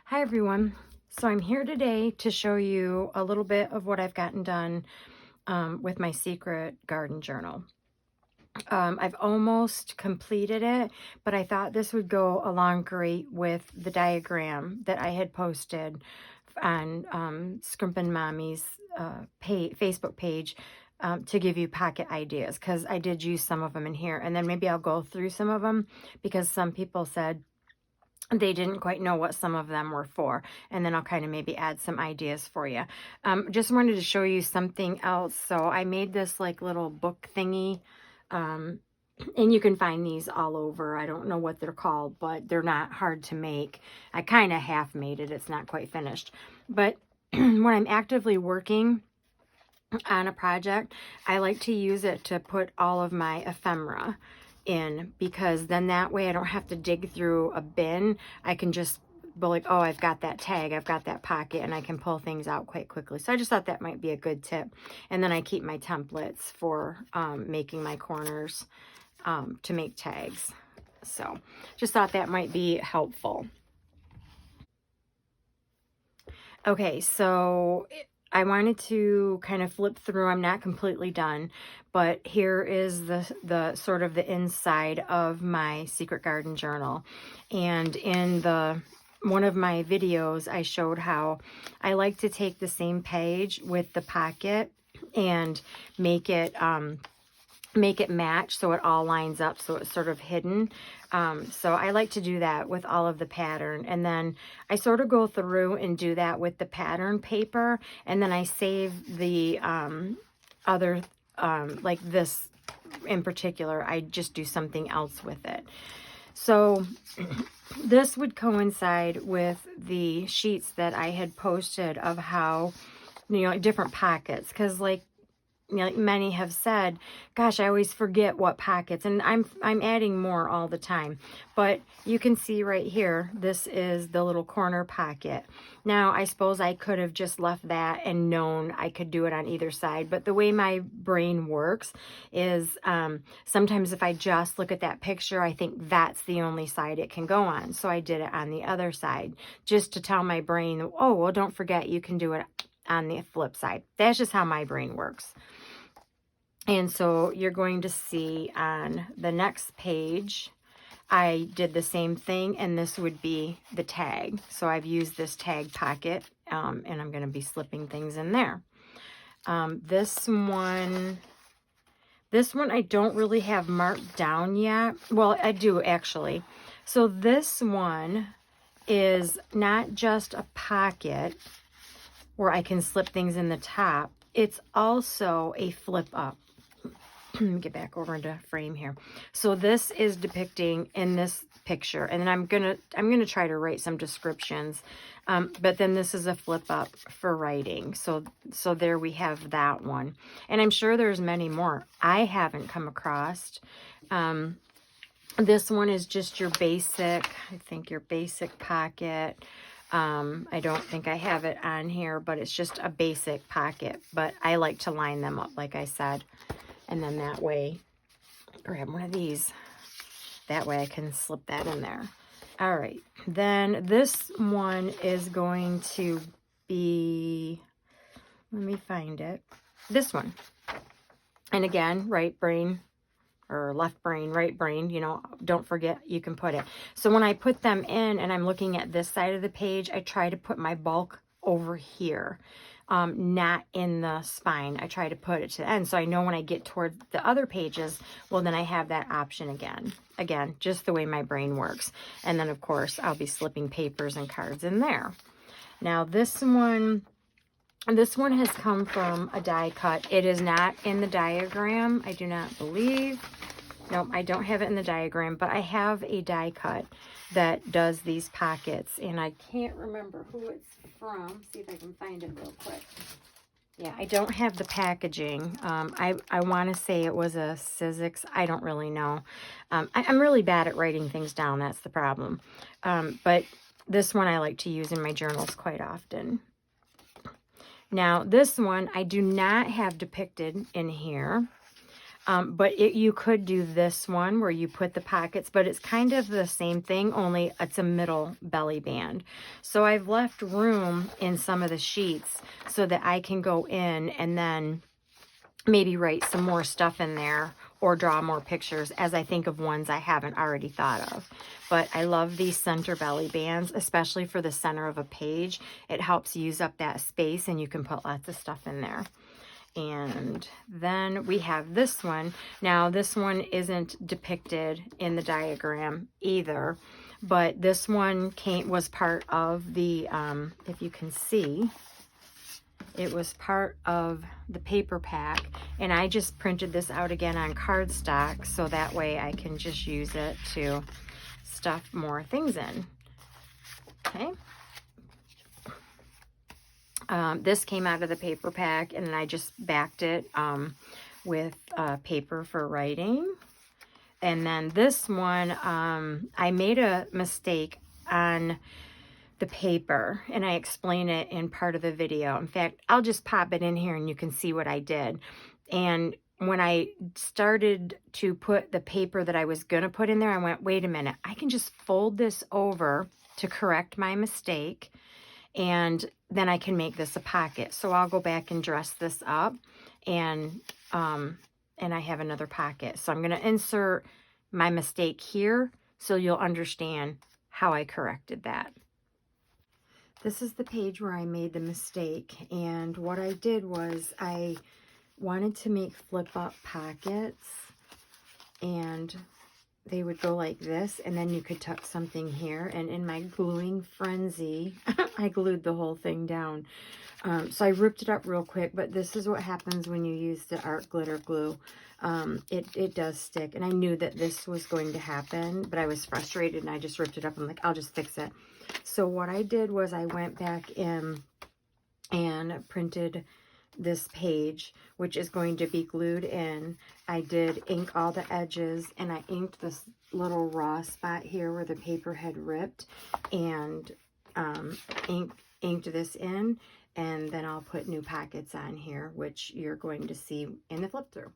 Hi everyone. So I'm here today to show you a little bit of what I've gotten done with my secret garden journal. I've almost completed it, but I thought this would go along great with the diagram that I had posted on Scrimpin' Mommy's Facebook page to give you pocket ideas, because I did use some of them in here, and then maybe I'll go through some of them because some people said they didn't quite know what some of them were for, and then I'll kind of maybe add some ideas for you. Just wanted to show you something else. So I made this like little book thingy, and you can find these all over. I don't know what they're called, but they're not hard to make. I kind of half made it. It's not quite finished. But when I'm actively working on a project, I like to use it to put all of my ephemera in, because then that way I don't have to dig through a bin. I can just be like, oh, I've got that tag, I've got that pocket, and I can pull things out quite quickly. So I just thought that might be a good tip. And then I keep my templates for making my corners to make tags. So just thought that might be helpful. Okay, so I wanted to kind of flip through. I'm not completely done, but here is the sort of the inside of my secret garden journal. And in one of my videos, I showed how I like to take the same page with the pocket and make it match so it all lines up, so it's sort of hidden. So I like to do that with all of the pattern, and then I sort of go through and do that with the pattern paper, and then I save the other like this in particular, I just do something else with it. So this would coincide with the sheets that I had posted of how, different pockets, because like many have said, gosh, I always forget what pockets, and I'm adding more all the time. But you can see right here, this is the little corner pocket. Now, I suppose I could have just left that and known I could do it on either side, but the way my brain works is sometimes if I just look at that picture, I think that's the only side it can go on. So I did it on the other side, just to tell my brain, oh, well, don't forget you can do it on the flip side. That's just how my brain works. And so you're going to see on the next page, I did the same thing, and this would be the tag. So I've used this tag pocket, and I'm going to be slipping things in there. This one I don't really have marked down yet. Well, I do actually. So this one is not just a pocket where I can slip things in the top. It's also a flip up. Let me get back over into frame here. So this is depicting in this picture, and then I'm gonna try to write some descriptions. But then this is a flip up for writing. So there we have that one, and I'm sure there's many more I haven't come across. This one is just your basic, I think your basic pocket. I don't think I have it on here, but it's just a basic pocket, but I like to line them up like I said, and then that way, grab one of these, that way I can slip that in there. All right, then this one is going to be, let me find it, this one. And again, right brain or left brain, right brain, don't forget you can put it. So when I put them in and I'm looking at this side of the page, I try to put my bulk over here, not in the spine. I try to put it to the end, so I know when I get toward the other pages, well, then I have that option again, just the way my brain works. And then of course I'll be slipping papers and cards in there. Now this one has come from a die cut. It is not in the diagram, I do not believe. Nope, I don't have it in the diagram, but I have a die cut that does these pockets, and I can't remember who it's from. See if I can find it real quick. Yeah, I don't have the packaging. I want to say it was a Sizzix. I don't really know. I'm really bad at writing things down. That's the problem. But this one I like to use in my journals quite often. Now, this one I do not have depicted in here. But you could do this one where you put the pockets, but it's kind of the same thing, only it's a middle belly band. So I've left room in some of the sheets so that I can go in and then maybe write some more stuff in there or draw more pictures as I think of ones I haven't already thought of. But I love these center belly bands, especially for the center of a page. It helps use up that space and you can put lots of stuff in there. And then we have this one. Now, this one isn't depicted in the diagram either, but this one was part of the, if you can see, it was part of the paper pack, and I just printed this out again on cardstock, so that way I can just use it to stuff more things in. Okay. This came out of the paper pack, and I just backed it with paper for writing. And then this one, I made a mistake on the paper, and I explain it in part of the video. In fact, I'll just pop it in here and you can see what I did. And when I started to put the paper that I was going to put in there, I went, wait a minute, I can just fold this over to correct my mistake, and then I can make this a pocket. So I'll go back and dress this up, and I have another pocket. So I'm going to insert my mistake here so you'll understand how I corrected that. This is the page where I made the mistake, and what I did was I wanted to make flip-up pockets, and they would go like this, and then you could tuck something here. And in my gluing frenzy, I glued the whole thing down. So I ripped it up real quick, but this is what happens when you use the art glitter glue. It does stick, and I knew that this was going to happen, but I was frustrated, and I just ripped it up. I'm like, I'll just fix it. So what I did was I went back in and printed this page, which is going to be glued in. I did ink all the edges, and I inked this little raw spot here where the paper had ripped, and inked this in, and then I'll put new pockets on here, which you're going to see in the flip through.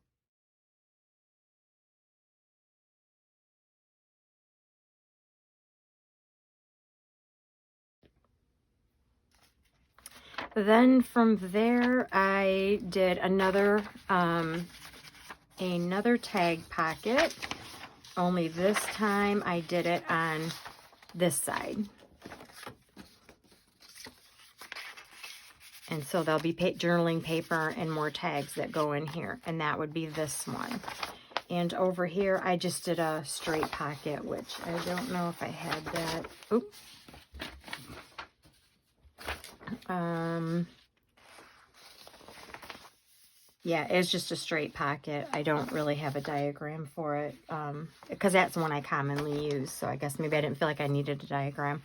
Then from there, I did another tag pocket, only this time I did it on this side. And so there'll be journaling paper and more tags that go in here, and that would be this one. And over here, I just did a straight pocket, which I don't know if I had that. Oop. Yeah, it's just a straight pocket. I don't really have a diagram for it, because that's the one I commonly use. So I guess maybe I didn't feel like I needed a diagram.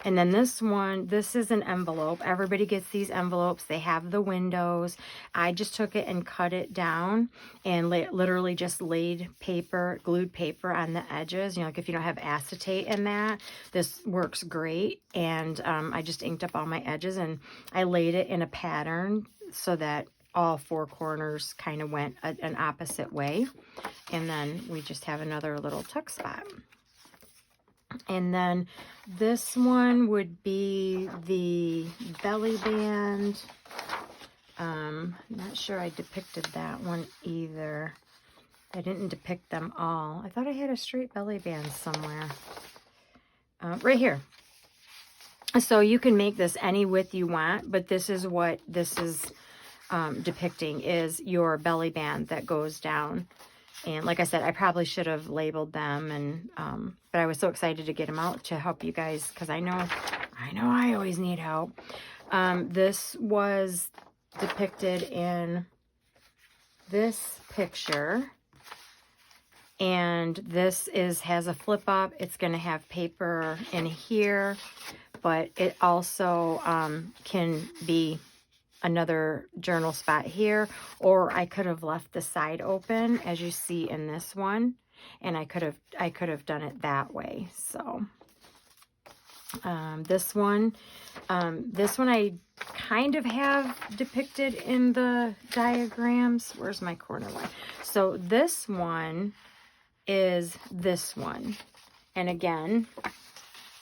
And then this one, this is an envelope. Everybody gets these envelopes. They have the windows. I just took it and cut it down and literally just laid paper, glued paper on the edges. You know, like if you don't have acetate in that, this works great. And I just inked up all my edges, and I laid it in a pattern so that all four corners kind of went an opposite way. And then we just have another little tuck spot. And then this one would be the belly band. Not sure I depicted that one either. I didn't depict them all. I thought I had a straight belly band somewhere. Right here. So you can make this any width you want, but this is what this is depicting, is your belly band that goes down. And like I said, I probably should have labeled them, and but I was so excited to get them out to help you guys, because I know I always need help. This was depicted in this picture, and this has a flip up. It's going to have paper in here, but it also can be another journal spot here, or I could have left the side open as you see in this one, and I could have done it that way. So this one I kind of have depicted in the diagrams. Where's my corner one? So this one is this one. And again,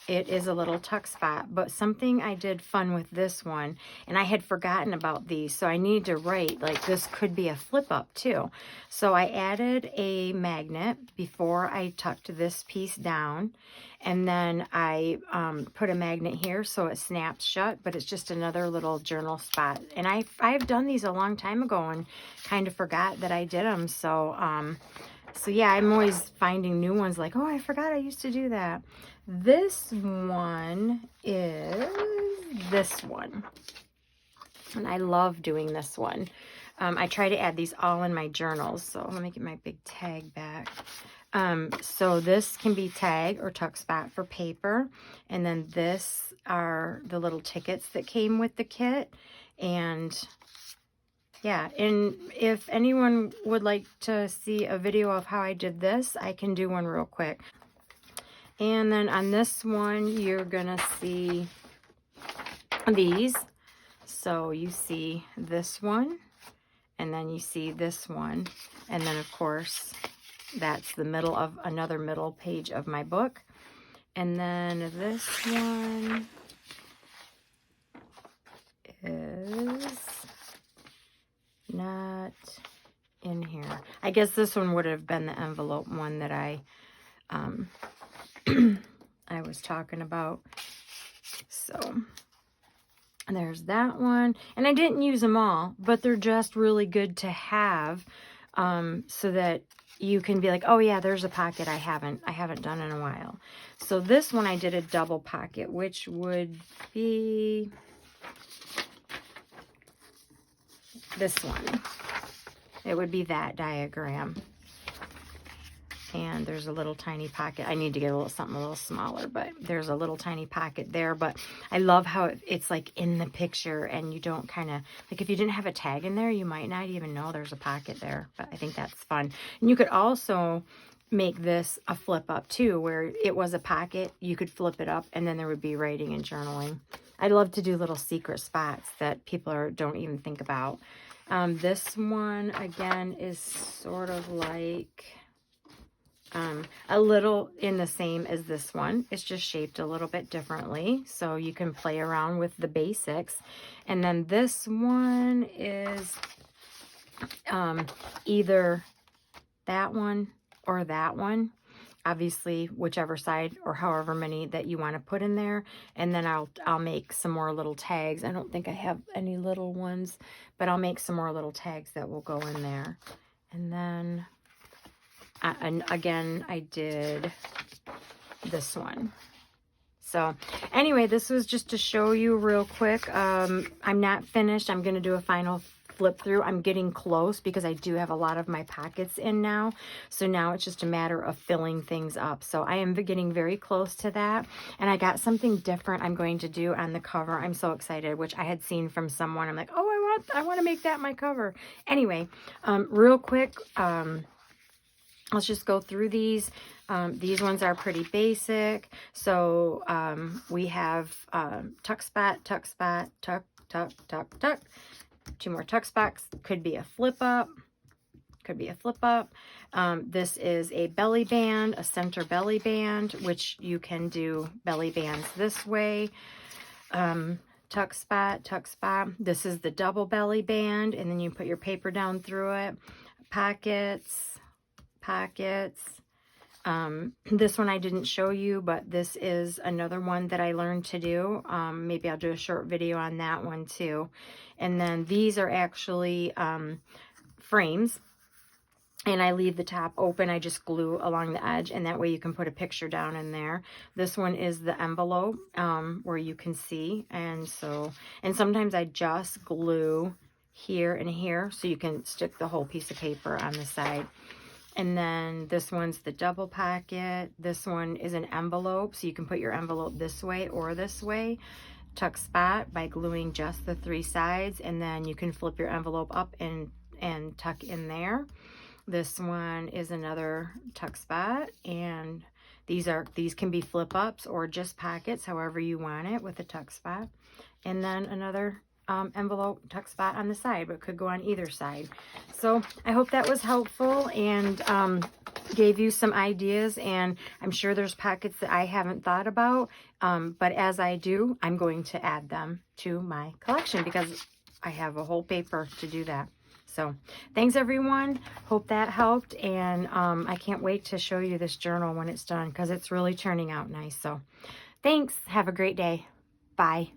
it is a little tuck spot, but something I did fun with this one, and I had forgotten about these, so I need to write, like, this could be a flip up too. So I added a magnet before I tucked this piece down, and then I put a magnet here so it snaps shut, but it's just another little journal spot. And I've done these a long time ago and kind of forgot that I did them. So yeah, I'm always finding new ones like, oh, I forgot I used to do that. This one is this one. And I love doing this one. I try to add these all in my journals. So let me get my big tag back. So this can be tag or tuck spot for paper. And then this are the little tickets that came with the kit. And yeah, and if anyone would like to see a video of how I did this, I can do one real quick. And then on this one, you're gonna see these. So you see this one, and then you see this one. And then of course, that's the middle of another middle page of my book. And then this one is not in here. I guess this one would have been the envelope one that I I was talking about. So there's that one, and I didn't use them all, but they're just really good to have, so that you can be like, oh yeah, there's a pocket I haven't done in a while. So this one I did a double pocket, which would be this one. It would be that diagram. And there's a little tiny pocket. I need to get something a little smaller, but there's a little tiny pocket there. But I love how it's like in the picture, and you don't kind of, like if you didn't have a tag in there, you might not even know there's a pocket there. But I think that's fun. And you could also make this a flip up too, where it was a pocket, you could flip it up, and then there would be writing and journaling. I love to do little secret spots that people don't even think about. This one, again, is sort of like a little in the same as this one. It's just shaped a little bit differently, so you can play around with the basics. And then this one is either that one or that one. Obviously, whichever side or however many that you want to put in there. And then I'll make some more little tags. I don't think I have any little ones, but I'll make some more little tags that will go in there. And then and again, I did this one. So anyway, this was just to show you real quick. I'm not finished. I'm going to do a final flip through. I'm getting close because I do have a lot of my pockets in now. So now it's just a matter of filling things up. So I am getting very close to that. And I got something different I'm going to do on the cover. I'm so excited, which I had seen from someone. I'm like, oh, I want to make that my cover. Anyway, real quick, let's just go through these. These ones are pretty basic. So we have tuck spot, tuck spot, tuck, tuck, tuck, tuck. 2 more tuck spots. Could be a flip up. Could be a flip up. This is a belly band, a center belly band, which you can do belly bands this way. Tuck spot, tuck spot. This is the double belly band, and then you put your paper down through it. Pockets, pockets. This one I didn't show you, but this is another one that I learned to do. Maybe I'll do a short video on that one too. And then these are actually frames, and I leave the top open. I just glue along the edge, and that way you can put a picture down in there. This one is the envelope where you can see, and sometimes I just glue here and here so you can stick the whole piece of paper on the side. And then this one's the double pocket. This one is an envelope, so you can put your envelope this way or this way. Tuck spot by gluing just the 3 sides, and then you can flip your envelope up and tuck in there. This one is another tuck spot, and these can be flip ups or just pockets, however you want it, with a tuck spot. And then another envelope tuck spot on the side, but could go on either side. So I hope that was helpful and gave you some ideas, and I'm sure there's pockets that I haven't thought about, but as I do, I'm going to add them to my collection because I have a whole paper to do that. So thanks everyone. Hope that helped, and I can't wait to show you this journal when it's done because it's really turning out nice. So thanks. Have a great day. Bye.